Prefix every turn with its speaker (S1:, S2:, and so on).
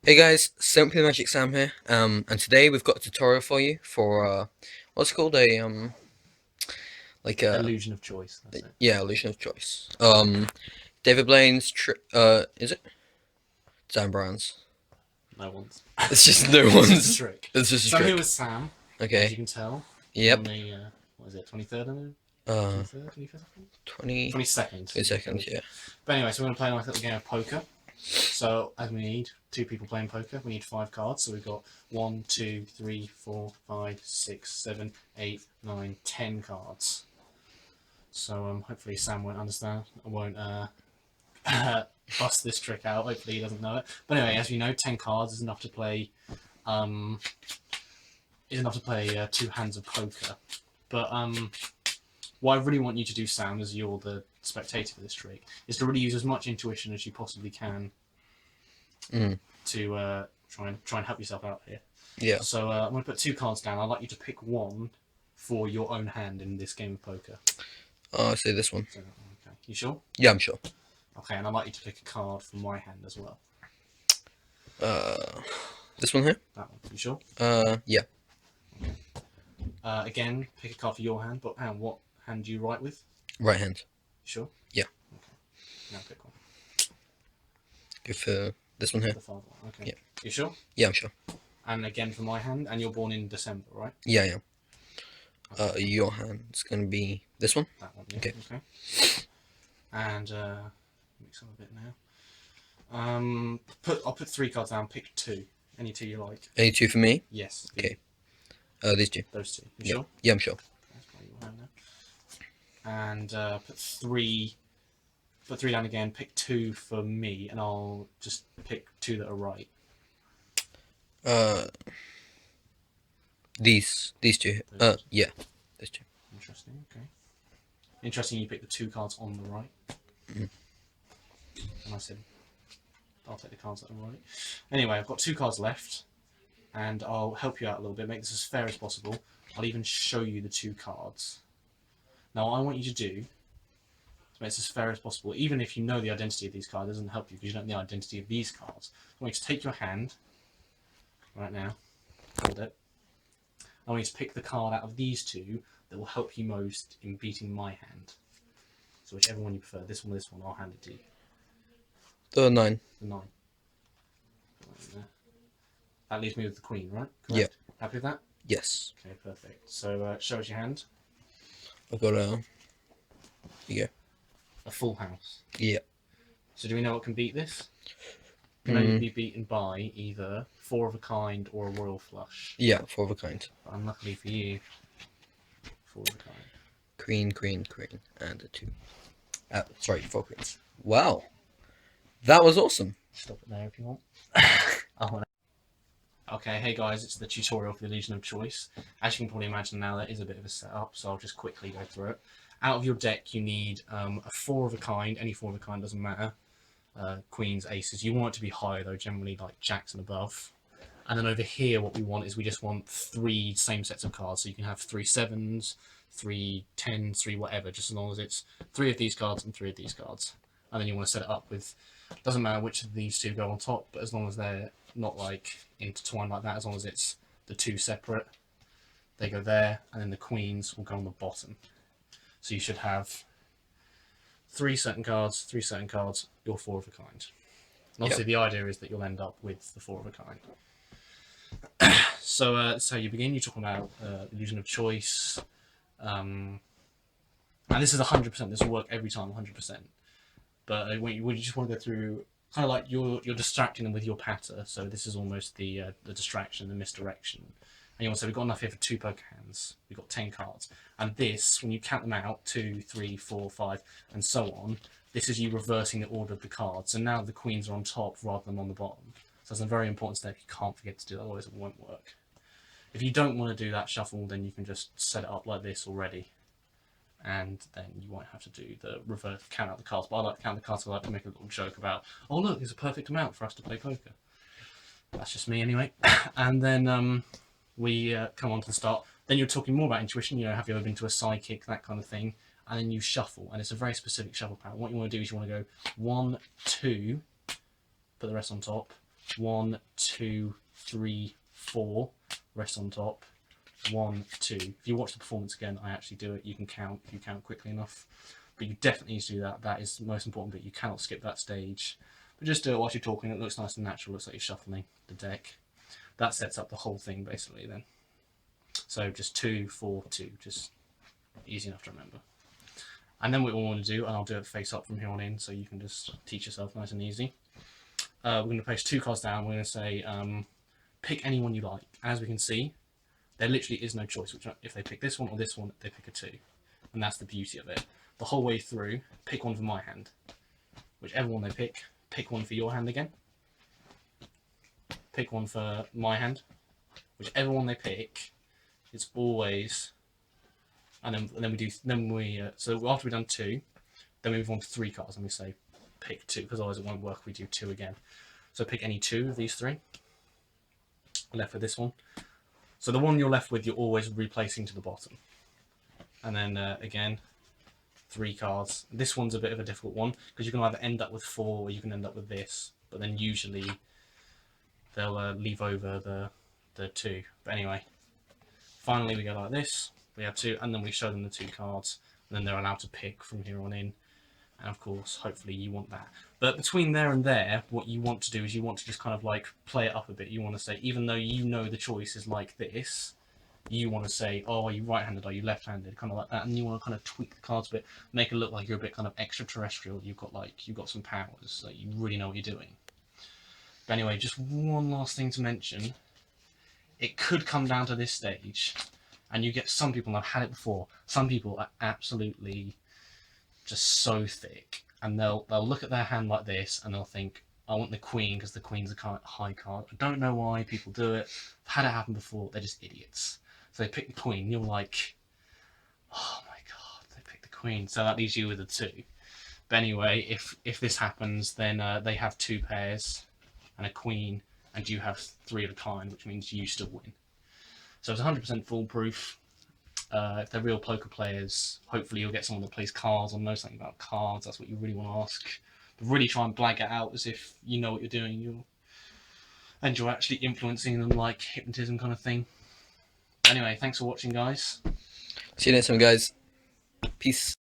S1: Hey guys, Simply Magic Sam here. And today we've got a tutorial for you for what's it called like a
S2: Illusion of choice. That's it.
S1: yeah, illusion of choice. David Blaine's is it Dan Brown's?
S2: No one's.
S1: It's just no
S2: It's just a
S1: one's.
S2: trick.
S1: It's just a
S2: So I'm here
S1: trick.
S2: with Sam, as you
S1: Okay.
S2: can tell, on
S1: Yep.
S2: the what is it, 23rd?
S1: Uh,
S2: 23rd, 25th, I think.
S1: 20
S2: 22nd.
S1: 20 seconds. Yeah.
S2: But anyway, so we're gonna play a nice little game of poker. So as we need two people playing poker, we need 5 cards. So we've got 1, 2, 3, 4, 5, 6, 7, 8, 9, 10 cards. So hopefully Sam won't understand. I won't bust this trick out. Hopefully he doesn't know it. But anyway, as you know, 10 cards is enough to play. Um, 2 hands of poker. But what I really want you to do, Sam, as you're the spectator for this trick, is to really use as much intuition as you possibly can
S1: Mm.
S2: to try and help yourself out here.
S1: Yeah.
S2: So I'm going to put 2 cards down. I'd like you to pick one for your own hand in this game of poker.
S1: I see this one.
S2: So, okay, you sure?
S1: Yeah, I'm sure.
S2: Okay, and I'd like you to pick a card for my hand as well.
S1: This one here.
S2: That one. You sure?
S1: Yeah.
S2: Okay. Again, pick a card for your hand. But what hand do you write with?
S1: Right hand.
S2: You sure?
S1: Yeah.
S2: Okay. Now pick one.
S1: Go for this one here.
S2: The 5 one. Okay.
S1: Yeah.
S2: You sure?
S1: Yeah, I'm sure.
S2: And again for my hand, and you're born in December, right?
S1: Yeah, yeah. Your hand's gonna be this one.
S2: That one. Yeah.
S1: Okay.
S2: Okay. And mix up a bit now. I'll put 3 cards down. Pick 2. Any 2 you like.
S1: Any two for me?
S2: Yes.
S1: Okay. These two.
S2: Those 2. You
S1: Yeah.
S2: sure?
S1: Yeah, I'm sure.
S2: That's probably your hand now. And put 3. Put 3 down again. Pick 2 for me, and I'll just pick 2 that are right.
S1: These two.
S2: Those two.
S1: Yeah, these two.
S2: Interesting. Okay. Interesting. You picked the 2 cards on the right.
S1: Mm.
S2: And I said, I'll take the cards that are right. Anyway, I've got 2 cards left, and I'll help you out a little bit, make this as fair as possible. I'll even show you the 2 cards. Now, what I want you to do to make this as fair as possible, even if you know the identity of these cards, it doesn't help you because you don't know the identity of these cards. I want you to take your hand right now, hold it. I want you to pick the card out of these 2 that will help you most in beating my hand. So whichever one you prefer, this one or this one, I'll hand it to you.
S1: The 9.
S2: The 9. That leaves me with the queen, right?
S1: Yeah.
S2: Correct? Happy with that?
S1: Yes.
S2: Okay, perfect. So show us your hand.
S1: I've got a. Yeah.
S2: A full house.
S1: Yeah.
S2: So do we know what can beat this? It can only be beaten by either 4 of a kind or a royal flush.
S1: Yeah. 4 of a kind.
S2: But unluckily for you, 4 of a kind.
S1: Queen, and a 2. Sorry, 4 queens. Wow. That was awesome.
S2: Stop it there if you want. Oh, okay, hey guys, it's the tutorial for the Illusion of Choice. As you can probably imagine now, that is a bit of a setup, so I'll just quickly go through it. Out of your deck, you need a 4 of a kind. Any 4 of a kind doesn't matter. Queens, aces. You want it to be higher though, generally like jacks and above. And then over here, what we want is we just want 3 same sets of cards. So you can have 3 7s, 3 10s, 3 whatever, just as long as it's 3 of these cards and 3 of these cards. And then you want to set it up with, doesn't matter which of these 2 go on top, but as long as they're not like intertwined like that, as long as it's the 2 separate, they go there, and then the queens will go on the bottom. So you should have 3 certain cards, 3 certain cards, your 4 of a kind. And obviously the idea is that you'll end up with the 4 of a kind. So that's how you begin. You're talking about illusion of choice. And this is 100%. This will work every time, 100%. But when you just want to go through, kind of like you're distracting them with your patter. So this is almost the distraction, the misdirection. And you want to say we've got enough here for 2 poker hands. We've got 10 cards. And this, when you count them out, 2, 3, 4, 5, and so on, this is you reversing the order of the cards. So now the queens are on top rather than on the bottom. So that's a very important step. You can't forget to do that, otherwise it won't work. If you don't want to do that shuffle, then you can just set it up like this already. And then you won't have to do the reverse count out the cards. But I like to count the cards, so I like to make a little joke about, oh look, there's a perfect amount for us to play poker. That's just me anyway. And then we come on to the start. Then you're talking more about intuition, have you ever been to a psychic, that kind of thing. And then you shuffle, and it's a very specific shuffle pattern. What you want to do is you want to go 1, 2, put the rest on top, 1, 2, 3, 4. Rest on top. 1, 2. If you watch the performance again, I actually do it. You can count if you count quickly enough. But you definitely need to do that. That is the most important bit. You cannot skip that stage. But just do it whilst you're talking. It looks nice and natural. It looks like you're shuffling the deck. That sets up the whole thing basically then. So just 2, 4, 2. Just easy enough to remember. And then what we want to do, and I'll do it face up from here on in, so you can just teach yourself nice and easy. We're going to place 2 cards down. We're going to say, pick any one you like. As we can see, there literally is no choice. Which if they pick this one or this one, they pick a 2. And that's the beauty of it. The whole way through, pick one for my hand. Whichever one they pick one for your hand again. Pick one for my hand. Whichever one they pick, it's always... And then we so after we've done 2, then we move on to 3 cards and we say pick 2, because otherwise it won't work. We do 2 again. So pick any 2 of these 3. Left with this one. So the one you're left with, you're always replacing to the bottom. And then again, 3 cards. This one's a bit of a difficult one because you can either end up with 4 or you can end up with this. But then usually they'll leave over the 2. But anyway, finally we go like this. We have 2, and then we show them the 2 cards, and then they're allowed to pick from here on in. And of course, hopefully you want that. But between there and there, what you want to do is you want to just kind of like play it up a bit. You want to say, even though you know the choice is like this, you want to say, oh, are you right-handed, are you left-handed, kind of like that. And you want to kind of tweak the cards a bit, make it look like you're a bit kind of extraterrestrial. You've got some powers, so you really know what you're doing. But anyway, just one last thing to mention. It could come down to this stage. And you get some people, and I've had it before, some people are absolutely just so thick. And they'll look at their hand like this, and they'll think, I want the queen, because the queen's a high card. I don't know why people do it. I've had it happen before. They're just idiots. So they pick the queen, and you're like, oh my god, they picked the queen. So that leaves you with a 2. But anyway, if this happens, then they have 2 pairs and a queen, and you have 3 of a kind, which means you still win. So it's 100% foolproof. If they're real poker players, hopefully you'll get someone that plays cards or knows something about cards. That's what you really want to ask. But really try and blag it out as if you know what you're doing. And you're actually influencing them like hypnotism kind of thing. Anyway, thanks for watching, guys.
S1: See you next time, guys. Peace.